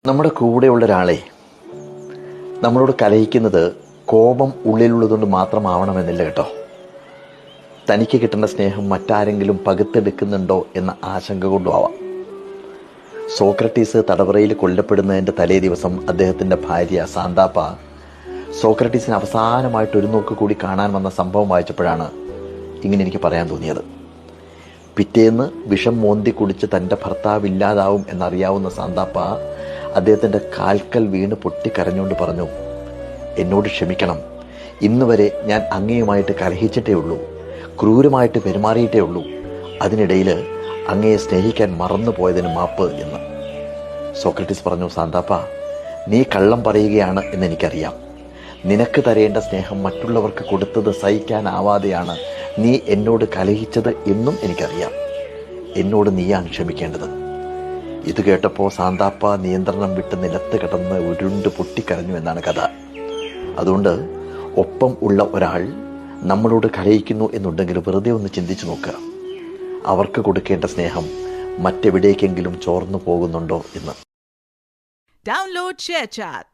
നമ്മുടെ കൂടെയുള്ള ഒരാളെ നമ്മളോട് കലഹിക്കുന്നത് കോപം ഉള്ളിലുള്ളതുകൊണ്ട് മാത്രമാവണമെന്നില്ല കേട്ടോ. തനിക്ക് കിട്ടുന്ന സ്നേഹം മറ്റാരെങ്കിലും പകുത്തെടുക്കുന്നുണ്ടോ എന്ന ആശങ്ക കൊണ്ടും ആവാം. സോക്രട്ടീസ് തടവറയിൽ കൊല്ലപ്പെടുന്നതിൻ്റെ തലേ ദിവസം അദ്ദേഹത്തിൻ്റെ ഭാര്യ സാന്താപ്പ സോക്രട്ടീസിന് അവസാനമായിട്ട് ഒരു നോക്ക് കൂടി കാണാൻ വന്ന സംഭവം വായിച്ചപ്പോഴാണ് ഇങ്ങനെ എനിക്ക് പറയാൻ തോന്നിയത്. പിറ്റേന്ന് വിഷം മോന്തി കുടിച്ച് തൻ്റെ ഭർത്താവ് ഇല്ലാതാവും എന്നറിയാവുന്ന സാന്താപ്പ അദ്ദേഹത്തിൻ്റെ കാൽക്കൽ വീണ് പൊട്ടിക്കരഞ്ഞുകൊണ്ട് പറഞ്ഞു, എന്നോട് ക്ഷമിക്കണം, ഇന്ന് വരെ ഞാൻ അങ്ങയുമായിട്ട് കലഹിച്ചിട്ടേ ഉള്ളൂ, ക്രൂരമായിട്ട് പെരുമാറിയിട്ടേ ഉള്ളൂ, അതിനിടയിൽ അങ്ങയെ സ്നേഹിക്കാൻ മറന്നു പോയതിന് മാപ്പ് എന്ന്. സോക്രട്ടീസ് പറഞ്ഞു, സാന്താപ്പ, നീ കള്ളം പറയുകയാണ് എന്നെനിക്കറിയാം. നിനക്ക് തരേണ്ട സ്നേഹം മറ്റുള്ളവർക്ക് കൊടുത്തത് സഹിക്കാനാവാതെയാണ് നീ എന്നോട് കലഹിച്ചത് എന്നും എനിക്കറിയാം. എന്നോട് നീയാണ് ക്ഷമിക്കേണ്ടത്. ഇത് കേട്ടപ്പോൾ സാന്താപ്പ നിയന്ത്രണം വിട്ട് നിലത്ത് കിടന്ന് ഉരുണ്ട് പൊട്ടിക്കരഞ്ഞു എന്നാണ് കഥ. അതുകൊണ്ട് ഒപ്പം ഉള്ള ഒരാൾ നമ്മളോട് കലഹിക്കുന്നു എന്നുണ്ടെങ്കിൽ വെറുതെ ഒന്ന് ചിന്തിച്ചു നോക്കുക. അവർക്ക് കൊടുക്കേണ്ട സ്നേഹം മറ്റെവിടേക്കെങ്കിലും ചോർന്നു പോകുന്നുണ്ടോ എന്ന്. Download ShareChat.